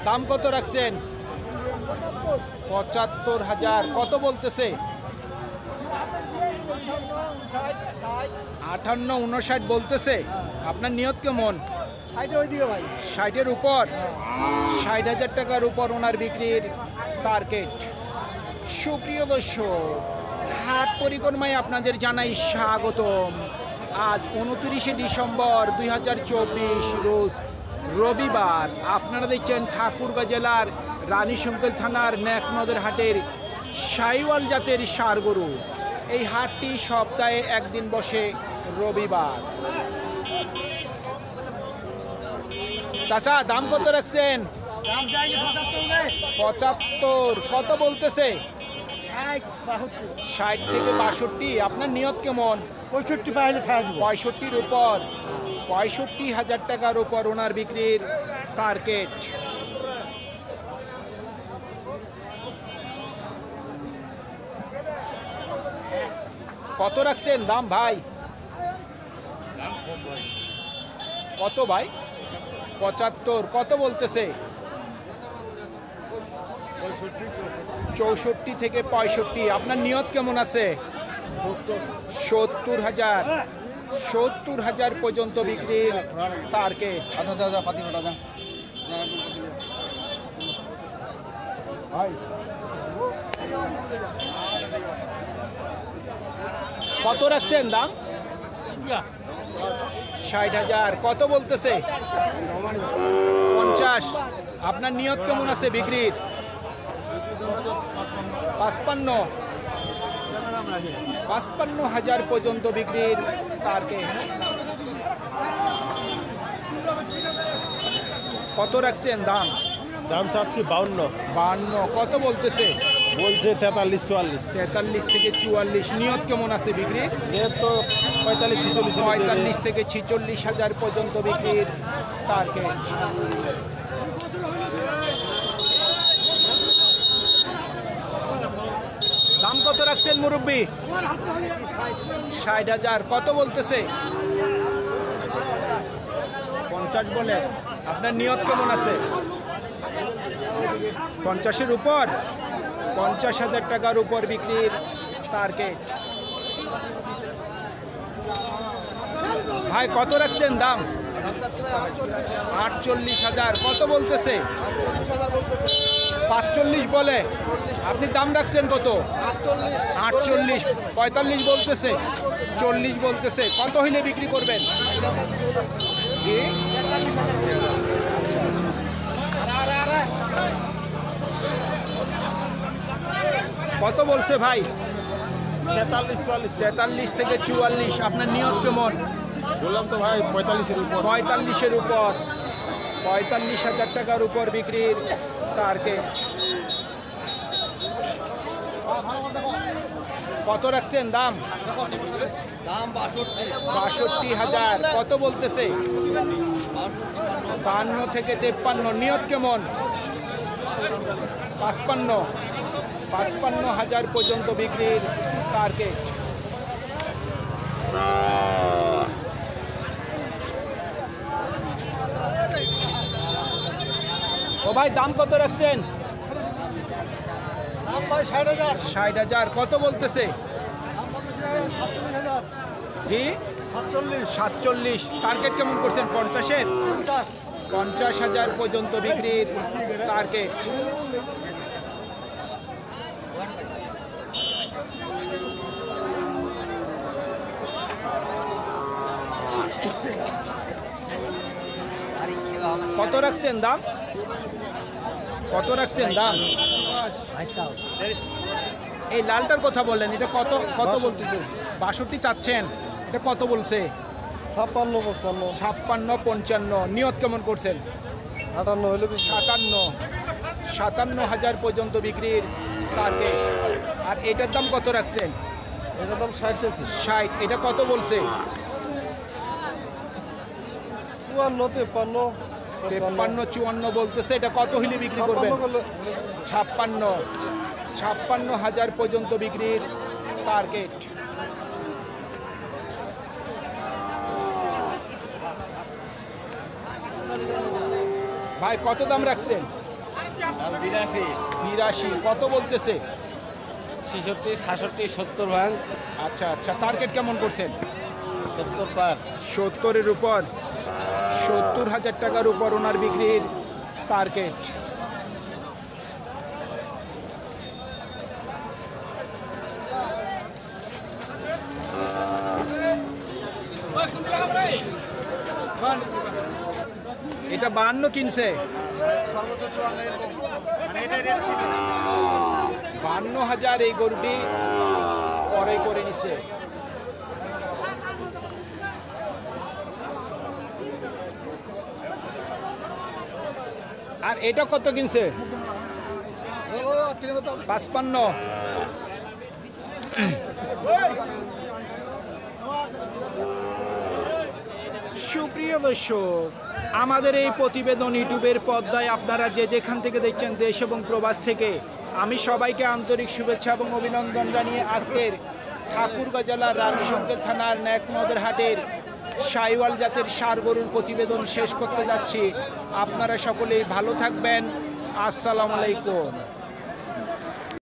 দাম কত রাখছেন? ৭৫,০০০। কত বলতেছে? ৫৮, ৫৯ বলতেছে। আপনার নিয়ত কেমন? ৬০-এর উপর, ৬০,০০০ টাকার উপর ওনার বিক্রির টার্গেট। সুপ্রিয় দর্শক, হাট পরিক্রমায় আপনাদের জানাই স্বাগতম। আজ ২৯শে ডিসেম্বর ২০২৪ রোজ রবিবার। আপনারা দেখছেন ঠাকুরগাঁ জেলার রানীশঙ্কর থানার ন্যাকনদের হাটের শাহিওয়াল জাতের ষাঁড় গরু। এই হাটটি সপ্তাহে একদিন বসে রবিবার। চাচা, দাম কত রাখছেন? ৭৫। কত বলতেছে? ৬০ থেকে ৬২। আপনার নিয়ত কেমন? ৬৫ 65-র উপর, 65,০০০ টাকার উপর ওনার বিক্রির টার্গেট। কত রাখছেন দাম ভাই? কত ভাই? ৭৫। কত বলতেছে? ৬৪ থেকে ৬৫। আপনার নিয়ত কেমন আছে? ৭০,০০০। ৭০,০০০ পর্যন্ত বিক্রির টার্গেট। কত রাখছেন দাম? ৬০,০০০। কত বলতেছে? ৫০। আপনার নিয়ত কেমন আছে বিক্রির? ৫৫,০০০ পর্যন্ত বিক্রির টার্গেট। কত রাখছেন দাম? দাম চাচ্ছি ৫২। ৫২। কত বলতেছে? বলছে ৪৩-৪৪। ৪৩ থেকে ৪৪। নিয়ত কেমন আছে বিক্রি? তো ৪৫-৪৬। ৪৫ থেকে ৪৬,০০০ পর্যন্ত বিক্রির টার্গেট। দাম কত রাখছেন মুরব্বী? ৬০,০০০। কত বলতেছে? ৫০ বলে। আপনার নিয়ত কেমন আছে? ৫০-এর উপর, ৫০,০০০ টাকার উপর বিক্রির টার্গেট। ভাই কত রাখছেন দাম? ৪৮,০০০। কত বলতেছে? ৪৫ বলে। আপনি দাম রাখছেন কত? ৪৮। ৪৫ বলতেছে, ৪০ বলতেছে। কত হইলে বিক্রি করবেন? জি, কত বলছে ভাই? ৪৩ থেকে ৪৪। আপনার নিয়ত কেমন? বললাম তো ভাই ৪৫-এর উপর। ৪৫-এর উপর, ৪৫,০০০ টাকার উপর বিক্রির টার্গেট। কত রাখছেন দাম? ৬২,০০০। কত বলতেছে? ৫২ থেকে ৫৩। নিয়ত কেমন? ৫৫,০০০ পর্যন্ত বিক্রির টার্গেট। ও ভাই, দাম কত রাখছেন? ৬০,০০০। কত বলতেছে? জি, ৪৭। টার্গেট কেমন করছেন? ৫০-এর? ৫০,০০০ পর্যন্ত বিক্রির টার্গেট। কত রাখছেন দাম? কত রাখছেন দাম? এই লালটার কথা বললেন, এটা কত কত বলতেছে? ৬২ চাচ্ছেন। এটা কত বলছে? ৫৬-৫৫। ৫৬-৫৫। নিয়ত কেমন করছেন? ৫৮ হলে ৫৭,০০০ পর্যন্ত বিক্রির টার্গেট। আর এটার দাম কত রাখছেন? এটার দাম ৬০ আছে। ৬০। এটা কত বলছে? ৫৪-৫৩। ৫৩-৫৪ বলতেছে। এটা কত হইলে বিক্রি করবেন? ৫৬,০০০ পর্যন্ত বিক্রির টার্গেট। ভাই কত দাম রাখছেন? 82 কত বলতেছে? 66, 67, 70 ভাঙ। আচ্ছা আচ্ছা, টার্গেট কেমন করছেন? 70 পার। 70-এর উপর, 70,000 টাকার উপর ওনার বিক্রির টার্গেট। এটা 52 কিনছে, সর্বোচ্চ 54 এরকম মানে এটা রেট ছিল 52,000 এই গরুটি পরে করে নিছে। আর এটা কত কিনছে? 55। সুপ্রিয় দর্শক, আমাদের এই প্রতিবেদন ইউটিউবের পর্দায় আপনারা যে যেখান থেকে দেখছেন দেশ এবং প্রবাস থেকে, আমি সবাইকে আন্তরিক শুভেচ্ছা এবং অভিনন্দন জানিয়ে আজকের ঠাকুরগাঁ জেলার রানীশঙ্কর থানার ন্যাকনদের হাটের শাহিওয়াল জাতের ষাঁড় গরুর প্রতিবেদন শেষ করতে যাচ্ছি। আপনারা সকলেই ভালো থাকবেন। আসসালামু আলাইকুম।